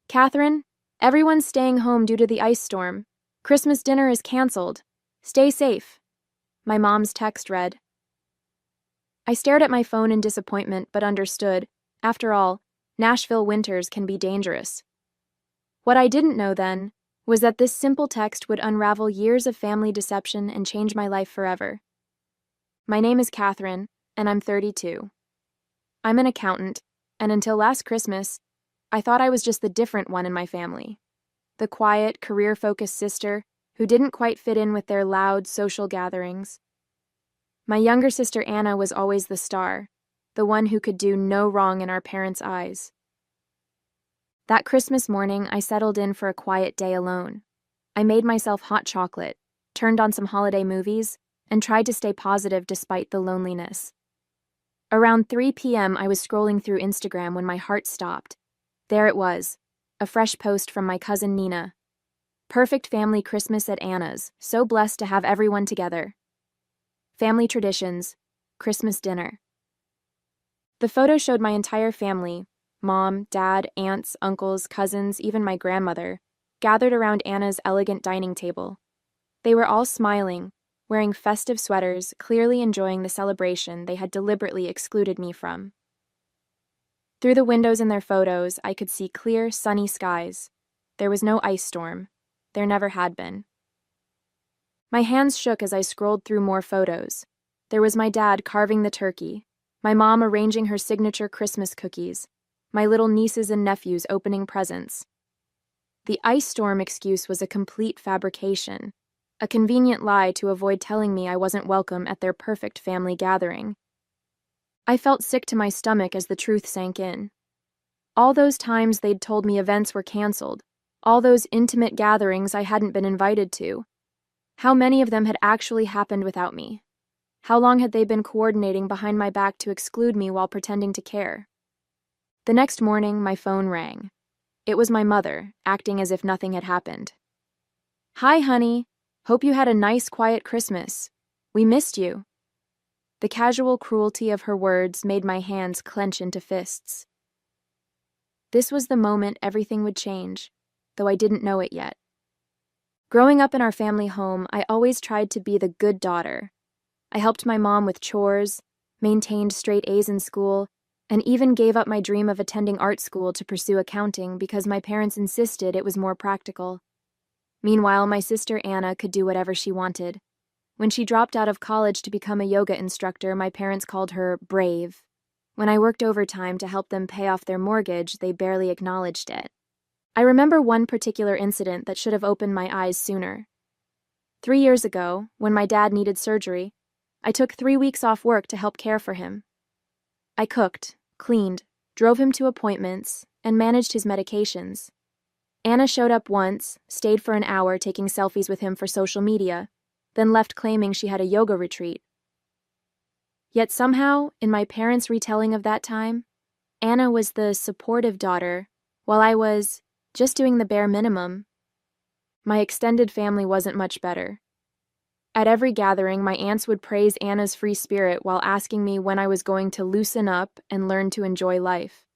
Catherine, everyone's staying home due to the ice storm. Christmas dinner is canceled. Stay safe. My mom's text read. I stared at my phone in disappointment but understood. After all, Nashville winters can be dangerous. What I didn't know then was that this simple text would unravel years of family deception and change my life forever. My name is Catherine, and I'm 32. I'm an accountant, and until last Christmas, I thought I was just the different one in my family. The quiet, career-focused sister who didn't quite fit in with their loud social gatherings. My younger sister Anna was always the star, the one who could do no wrong in our parents' eyes. That Christmas morning, I settled in for a quiet day alone. I made myself hot chocolate, turned on some holiday movies, and tried to stay positive despite the loneliness. Around 3 p.m., I was scrolling through Instagram when my heart stopped. There it was, a fresh post from my cousin Nina. Perfect family Christmas at Anna's, so blessed to have everyone together. Family traditions, Christmas dinner. The photo showed my entire family, mom, dad, aunts, uncles, cousins, even my grandmother, gathered around Anna's elegant dining table. They were all smiling, wearing festive sweaters, clearly enjoying the celebration they had deliberately excluded me from. Through the windows in their photos, I could see clear, sunny skies. There was no ice storm. There never had been. My hands shook as I scrolled through more photos. There was my dad carving the turkey, my mom arranging her signature Christmas cookies, my little nieces and nephews opening presents. The ice storm excuse was a complete fabrication, a convenient lie to avoid telling me I wasn't welcome at their perfect family gathering. I felt sick to my stomach as the truth sank in. All those times they'd told me events were canceled, all those intimate gatherings I hadn't been invited to. How many of them had actually happened without me? How long had they been coordinating behind my back to exclude me while pretending to care? The next morning, my phone rang. It was my mother, acting as if nothing had happened. "Hi, honey. Hope you had a nice, quiet Christmas. We missed you." The casual cruelty of her words made my hands clench into fists. This was the moment everything would change, though I didn't know it yet. Growing up in our family home, I always tried to be the good daughter. I helped my mom with chores, maintained straight A's in school, and even gave up my dream of attending art school to pursue accounting because my parents insisted it was more practical. Meanwhile, my sister Anna could do whatever she wanted. When she dropped out of college to become a yoga instructor, my parents called her brave. When I worked overtime to help them pay off their mortgage, they barely acknowledged it. I remember one particular incident that should have opened my eyes sooner. 3 years ago, when my dad needed surgery, I took 3 weeks off work to help care for him. I cooked, cleaned, drove him to appointments, and managed his medications. Anna showed up once, stayed for an hour taking selfies with him for social media, then left claiming she had a yoga retreat. Yet somehow, in my parents' retelling of that time, Anna was the supportive daughter, while I was just doing the bare minimum. My extended family wasn't much better. At every gathering, my aunts would praise Anna's free spirit while asking me when I was going to loosen up and learn to enjoy life.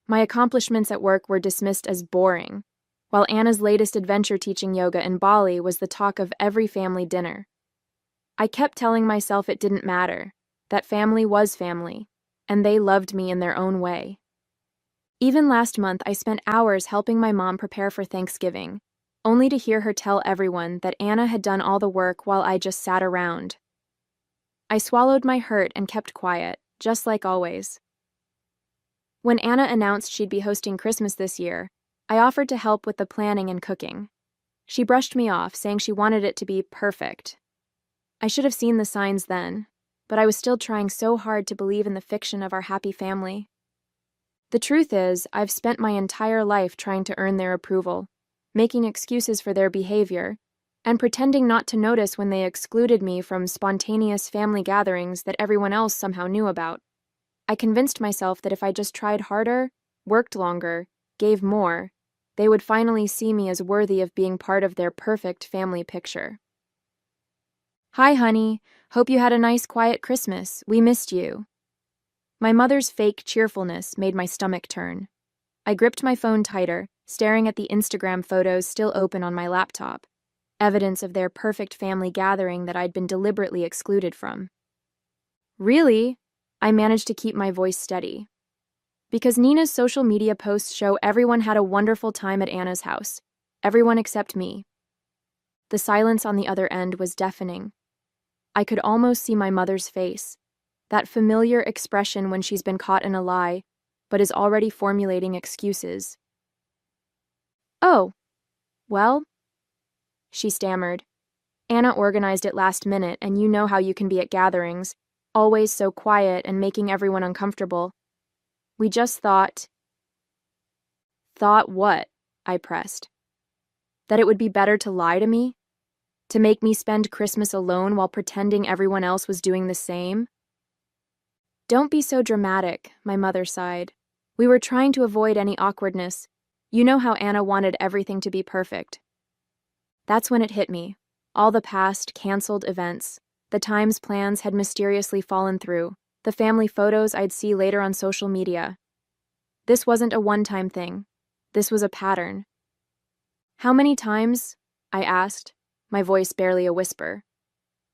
My accomplishments at work were dismissed as boring, while Anna's latest adventure teaching yoga in Bali was the talk of every family dinner. I kept telling myself it didn't matter, that family was family, and they loved me in their own way. Even last month, I spent hours helping my mom prepare for Thanksgiving, only to hear her tell everyone that Anna had done all the work while I just sat around. I swallowed my hurt and kept quiet, just like always. When Anna announced she'd be hosting Christmas this year, I offered to help with the planning and cooking. She brushed me off, saying she wanted it to be perfect. I should have seen the signs then, but I was still trying so hard to believe in the fiction of our happy family. The truth is, I've spent my entire life trying to earn their approval, making excuses for their behavior, and pretending not to notice when they excluded me from spontaneous family gatherings that everyone else somehow knew about. I convinced myself that if I just tried harder, worked longer, gave more, they would finally see me as worthy of being part of their perfect family picture. "Hi, honey. Hope you had a nice, quiet Christmas. We missed you." My mother's fake cheerfulness made my stomach turn. I gripped my phone tighter, staring at the Instagram photos still open on my laptop, evidence of their perfect family gathering that I'd been deliberately excluded from. Really? I managed to keep my voice steady. Because Nina's social media posts show everyone had a wonderful time at Anna's house. Everyone except me. The silence on the other end was deafening. I could almost see my mother's face, that familiar expression when she's been caught in a lie, but is already formulating excuses. "Oh, well," she stammered. "Anna organized it last minute, and you know how you can be at gatherings, always so quiet and making everyone uncomfortable. We just thought—" "Thought what?" I pressed. "That it would be better to lie to me? To make me spend Christmas alone while pretending everyone else was doing the same?" "Don't be so dramatic," my mother sighed. "We were trying to avoid any awkwardness. You know how Anna wanted everything to be perfect." That's when it hit me. All the past, canceled events, the times plans had mysteriously fallen through, the family photos I'd see later on social media. This wasn't a one-time thing. This was a pattern. "How many times?" I asked, my voice barely a whisper.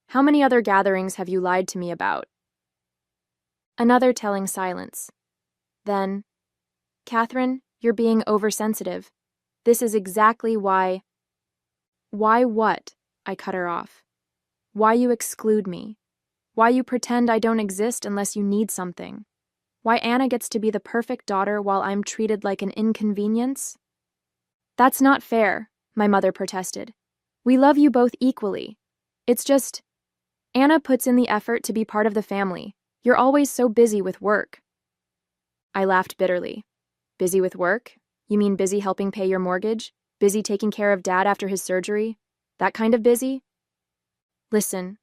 "How many other gatherings have you lied to me about?" Another telling silence. Then, "Catherine, you're being oversensitive. This is exactly why—" "Why what?" I cut her off. "Why you exclude me. Why you pretend I don't exist unless you need something. Why Anna gets to be the perfect daughter while I'm treated like an inconvenience?" "That's not fair," my mother protested. "We love you both equally. It's just, Anna puts in the effort to be part of the family. You're always so busy with work." I laughed bitterly. "Busy with work? You mean busy helping pay your mortgage? Busy taking care of Dad after his surgery? That kind of busy?" "Listen,"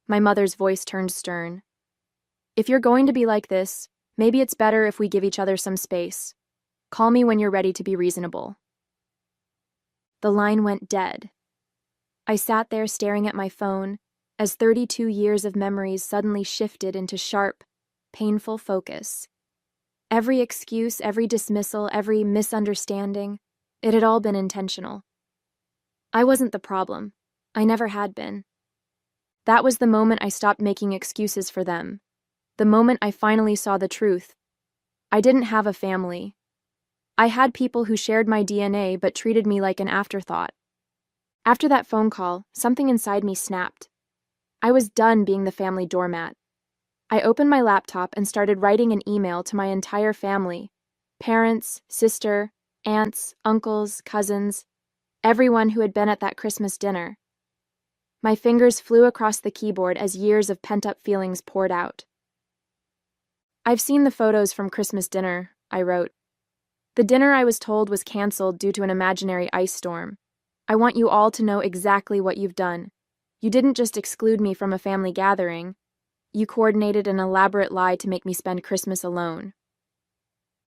my mother's voice turned stern. "If you're going to be like this, maybe it's better if we give each other some space. Call me when you're ready to be reasonable." The line went dead. I sat there staring at my phone as 32 years of memories suddenly shifted into sharp, painful focus. Every excuse, every dismissal, every misunderstanding, it had all been intentional. I wasn't the problem. I never had been. That was the moment I stopped making excuses for them. The moment I finally saw the truth. I didn't have a family. I had people who shared my DNA but treated me like an afterthought. After that phone call, something inside me snapped. I was done being the family doormat. I opened my laptop and started writing an email to my entire family: parents, sister, aunts, uncles, cousins, everyone who had been at that Christmas dinner. My fingers flew across the keyboard as years of pent-up feelings poured out. "I've seen the photos from Christmas dinner," I wrote. "The dinner I was told was canceled due to an imaginary ice storm. I want you all to know exactly what you've done. You didn't just exclude me from a family gathering. You coordinated an elaborate lie to make me spend Christmas alone."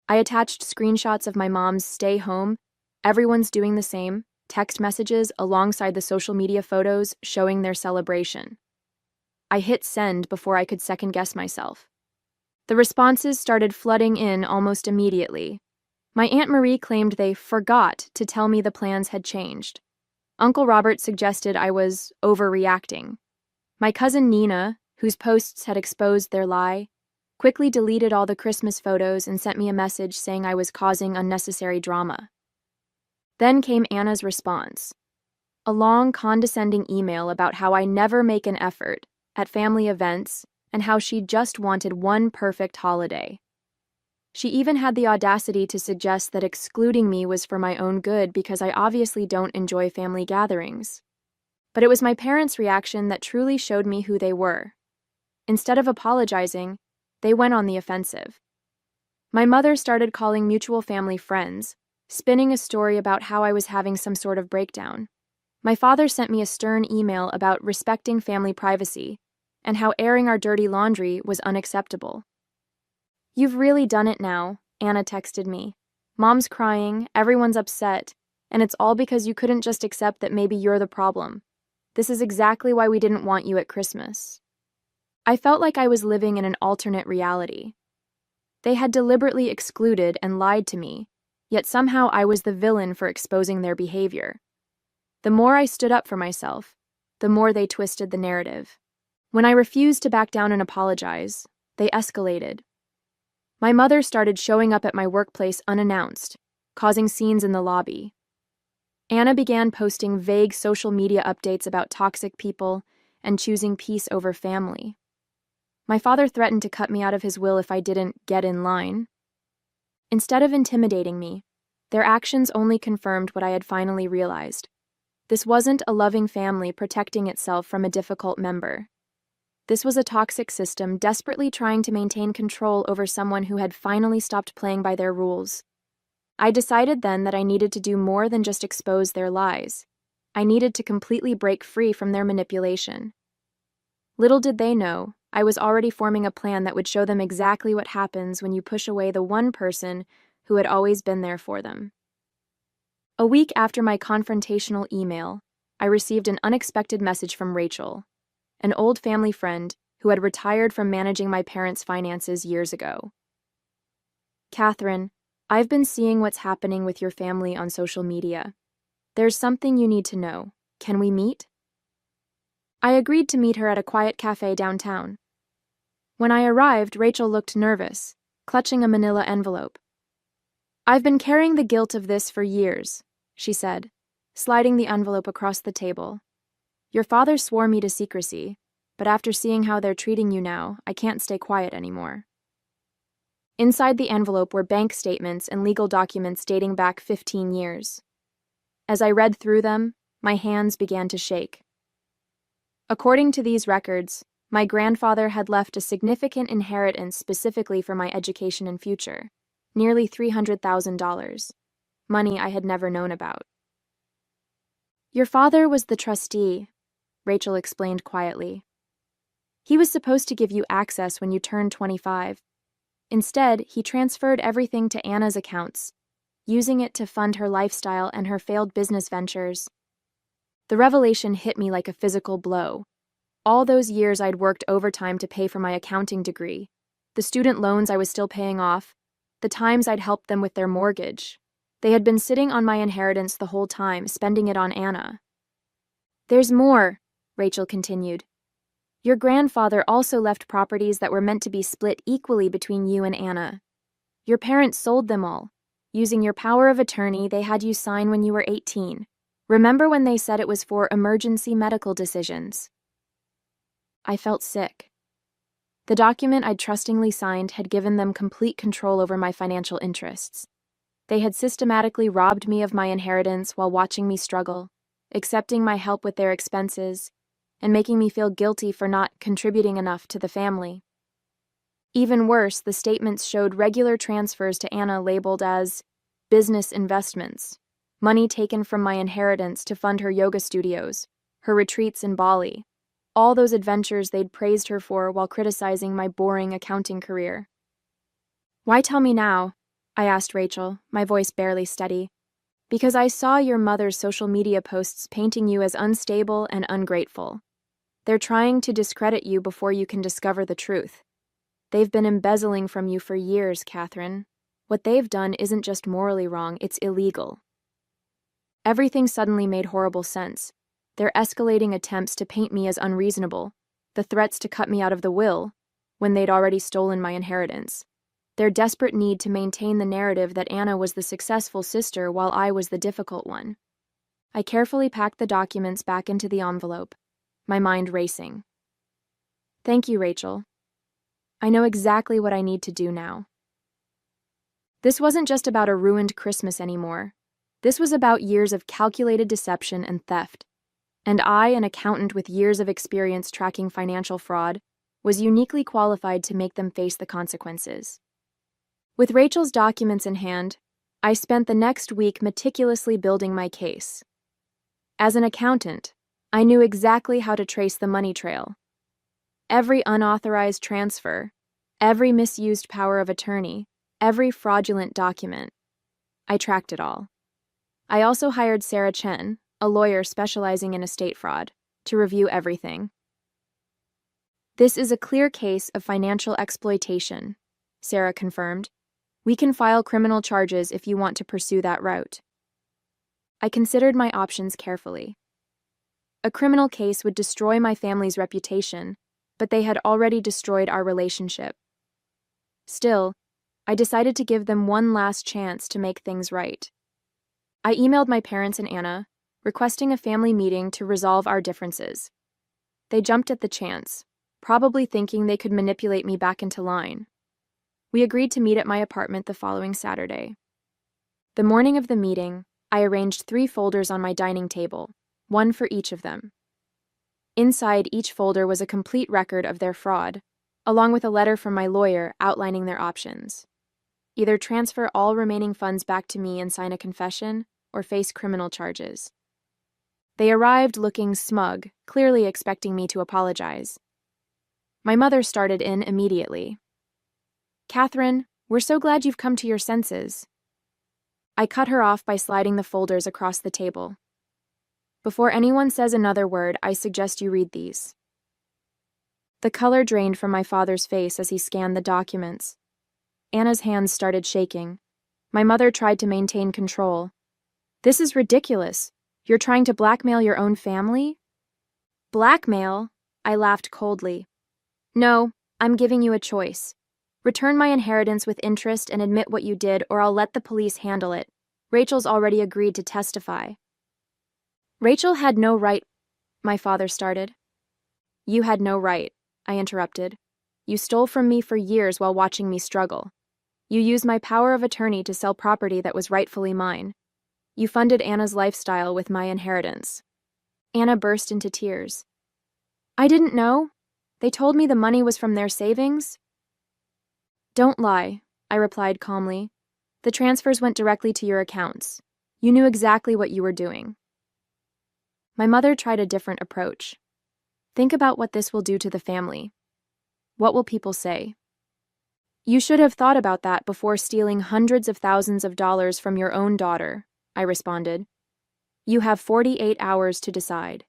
I attached screenshots of my mom's "stay home, everyone's doing the same" text messages alongside the social media photos showing their celebration. I hit send before I could second-guess myself. The responses started flooding in almost immediately. My Aunt Marie claimed they forgot to tell me the plans had changed. Uncle Robert suggested I was overreacting. My cousin Nina, whose posts had exposed their lie, quickly deleted all the Christmas photos and sent me a message saying I was causing unnecessary drama. Then came Anna's response. A long, condescending email about how I never make an effort at family events and how she just wanted one perfect holiday. She even had the audacity to suggest that excluding me was for my own good because I obviously don't enjoy family gatherings. But it was my parents' reaction that truly showed me who they were. Instead of apologizing, they went on the offensive. My mother started calling mutual family friends, spinning a story about how I was having some sort of breakdown. My father sent me a stern email about respecting family privacy and how airing our dirty laundry was unacceptable. "You've really done it now," Anna texted me. "Mom's crying, everyone's upset, and it's all because you couldn't just accept that maybe you're the problem. This is exactly why we didn't want you at Christmas." I felt like I was living in an alternate reality. They had deliberately excluded and lied to me, yet somehow I was the villain for exposing their behavior. The more I stood up for myself, the more they twisted the narrative. When I refused to back down and apologize, they escalated. My mother started showing up at my workplace unannounced, causing scenes in the lobby. Anna began posting vague social media updates about toxic people and choosing peace over family. My father threatened to cut me out of his will if I didn't get in line. Instead of intimidating me, their actions only confirmed what I had finally realized. This wasn't a loving family protecting itself from a difficult member. This was a toxic system desperately trying to maintain control over someone who had finally stopped playing by their rules. I decided then that I needed to do more than just expose their lies. I needed to completely break free from their manipulation. Little did they know, I was already forming a plan that would show them exactly what happens when you push away the one person who had always been there for them. A week after my confrontational email, I received an unexpected message from Rachel, an old family friend who had retired from managing my parents' finances years ago. "Catherine, I've been seeing what's happening with your family on social media. There's something you need to know. Can we meet?" I agreed to meet her at a quiet cafe downtown. When I arrived, Rachel looked nervous, clutching a manila envelope. "I've been carrying the guilt of this for years," she said, sliding the envelope across the table. "Your father swore me to secrecy, but after seeing how they're treating you now, I can't stay quiet anymore." Inside the envelope were bank statements and legal documents dating back 15 years. As I read through them, my hands began to shake. According to these records, my grandfather had left a significant inheritance specifically for my education and future, nearly $300,000, money I had never known about. "Your father was the trustee," Rachel explained quietly. "He was supposed to give you access when you turned 25. Instead, he transferred everything to Anna's accounts, using it to fund her lifestyle and her failed business ventures." The revelation hit me like a physical blow. All those years I'd worked overtime to pay for my accounting degree, the student loans I was still paying off, the times I'd helped them with their mortgage. They had been sitting on my inheritance the whole time, spending it on Anna. "There's more," Rachel continued. "Your grandfather also left properties that were meant to be split equally between you and Anna. Your parents sold them all. Using your power of attorney, they had you sign when you were 18. Remember when they said it was for emergency medical decisions?" I felt sick. The document I'd trustingly signed had given them complete control over my financial interests. They had systematically robbed me of my inheritance while watching me struggle, accepting my help with their expenses, and making me feel guilty for not contributing enough to the family. Even worse, the statements showed regular transfers to Anna labeled as business investments, money taken from my inheritance to fund her yoga studios, her retreats in Bali, all those adventures they'd praised her for while criticizing my boring accounting career. "Why tell me now?" I asked Rachel, my voice barely steady. "Because I saw your mother's social media posts painting you as unstable and ungrateful. They're trying to discredit you before you can discover the truth. They've been embezzling from you for years, Catherine. What they've done isn't just morally wrong, it's illegal." Everything suddenly made horrible sense. Their escalating attempts to paint me as unreasonable, the threats to cut me out of the will, when they'd already stolen my inheritance, their desperate need to maintain the narrative that Anna was the successful sister while I was the difficult one. I carefully packed the documents back into the envelope, my mind racing. "Thank you, Rachel. I know exactly what I need to do now." This wasn't just about a ruined Christmas anymore. This was about years of calculated deception and theft. And I, an accountant with years of experience tracking financial fraud, was uniquely qualified to make them face the consequences. With Rachel's documents in hand, I spent the next week meticulously building my case. As an accountant, I knew exactly how to trace the money trail. Every unauthorized transfer, every misused power of attorney, every fraudulent document. I tracked it all. I also hired Sarah Chen, a lawyer specializing in estate fraud, to review everything. "This is a clear case of financial exploitation," Sarah confirmed. We can file criminal charges if you want to pursue that route. I considered my options carefully. A criminal case would destroy my family's reputation, but they had already destroyed our relationship. Still, I decided to give them one last chance to make things right. I emailed my parents and Anna, requesting a family meeting to resolve our differences. They jumped at the chance, probably thinking they could manipulate me back into line. We agreed to meet at my apartment the following Saturday. The morning of the meeting, I arranged 3 folders on my dining table, one for each of them. Inside each folder was a complete record of their fraud, along with a letter from my lawyer outlining their options. Either transfer all remaining funds back to me and sign a confession, or face criminal charges. They arrived looking smug, clearly expecting me to apologize. My mother started in immediately. "Catherine, we're so glad you've come to your senses." I cut her off by sliding the folders across the table. "Before anyone says another word, I suggest you read these." The color drained from my father's face as he scanned the documents. Anna's hands started shaking. My mother tried to maintain control. "This is ridiculous. You're trying to blackmail your own family?" "Blackmail?" I laughed coldly. "No, I'm giving you a choice. Return my inheritance with interest and admit what you did, or I'll let the police handle it. Rachel's already agreed to testify." "Rachel had no right," my father started. "You had no right," I interrupted. "You stole from me for years while watching me struggle. You used my power of attorney to sell property that was rightfully mine. You funded Anna's lifestyle with my inheritance." Anna burst into tears. "I didn't know. They told me the money was from their savings." "Don't lie," I replied calmly. "The transfers went directly to your accounts. You knew exactly what you were doing." My mother tried a different approach. "Think about what this will do to the family. What will people say?" "You should have thought about that before stealing hundreds of thousands of dollars from your own daughter," I responded. "You have 48 hours to decide.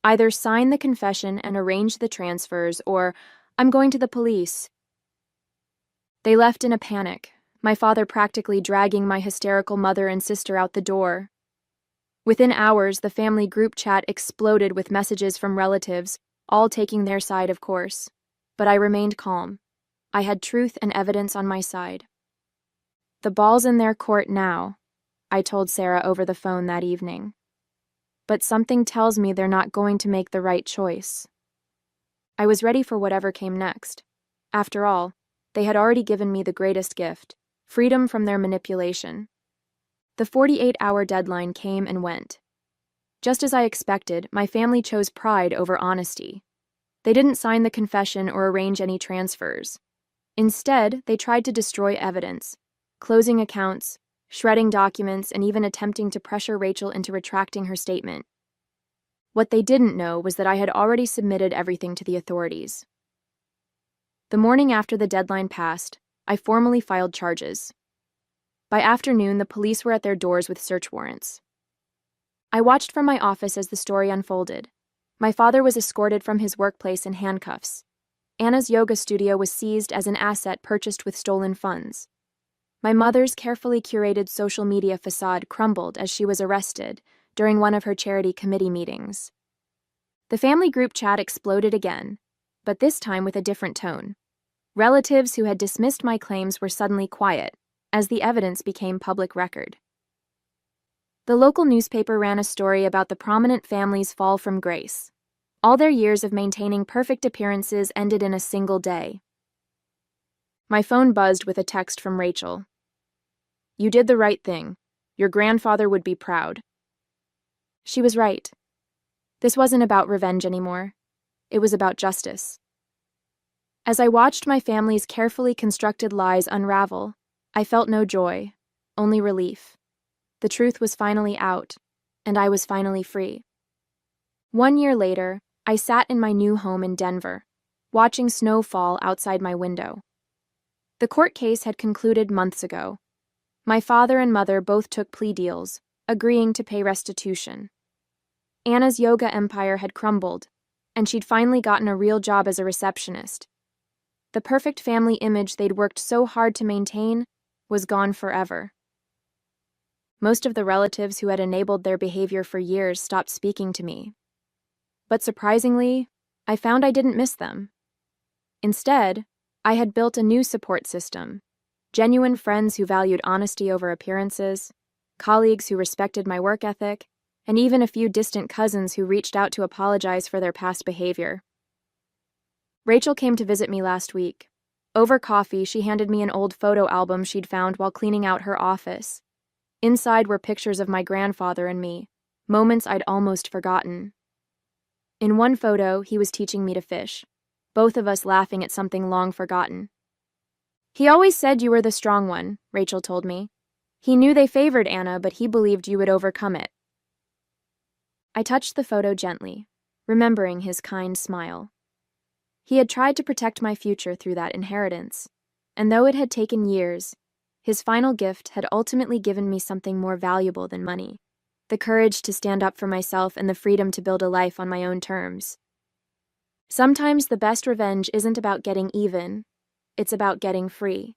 Either sign the confession and arrange the transfers, or I'm going to the police." They left in a panic, my father practically dragging my hysterical mother and sister out the door. Within hours, the family group chat exploded with messages from relatives, all taking their side, of course. But I remained calm. I had truth and evidence on my side. "The ball's in their court now," I told Sarah over the phone that evening. "But something tells me they're not going to make the right choice." I was ready for whatever came next. After all, they had already given me the greatest gift, freedom from their manipulation. The 48-hour deadline came and went. Just as I expected, my family chose pride over honesty. They didn't sign the confession or arrange any transfers. Instead, they tried to destroy evidence, closing accounts, shredding documents, and even attempting to pressure Rachel into retracting her statement. What they didn't know was that I had already submitted everything to the authorities. The morning after the deadline passed, I formally filed charges. By afternoon, the police were at their doors with search warrants. I watched from my office as the story unfolded. My father was escorted from his workplace in handcuffs. Anna's yoga studio was seized as an asset purchased with stolen funds. My mother's carefully curated social media facade crumbled as she was arrested during one of her charity committee meetings. The family group chat exploded again, but this time with a different tone. Relatives who had dismissed my claims were suddenly quiet, as the evidence became public record. The local newspaper ran a story about the prominent family's fall from grace. All their years of maintaining perfect appearances ended in a single day. My phone buzzed with a text from Rachel. "You did the right thing. Your grandfather would be proud." She was right. This wasn't about revenge anymore. It was about justice. As I watched my family's carefully constructed lies unravel, I felt no joy, only relief. The truth was finally out, and I was finally free. 1 year later, I sat in my new home in Denver, watching snow fall outside my window. The court case had concluded months ago. My father and mother both took plea deals, agreeing to pay restitution. Anna's yoga empire had crumbled, and she'd finally gotten a real job as a receptionist. The perfect family image they'd worked so hard to maintain was gone forever. Most of the relatives who had enabled their behavior for years stopped speaking to me. But surprisingly, I found I didn't miss them. Instead, I had built a new support system, genuine friends who valued honesty over appearances, colleagues who respected my work ethic, and even a few distant cousins who reached out to apologize for their past behavior. Rachel came to visit me last week. Over coffee, she handed me an old photo album she'd found while cleaning out her office. Inside were pictures of my grandfather and me, moments I'd almost forgotten. In one photo, he was teaching me to fish, both of us laughing at something long forgotten. "He always said you were the strong one," Rachel told me. "He knew they favored Anna, but he believed you would overcome it." I touched the photo gently, remembering his kind smile. He had tried to protect my future through that inheritance, and though it had taken years, his final gift had ultimately given me something more valuable than money: the courage to stand up for myself and the freedom to build a life on my own terms. Sometimes the best revenge isn't about getting even, it's about getting free.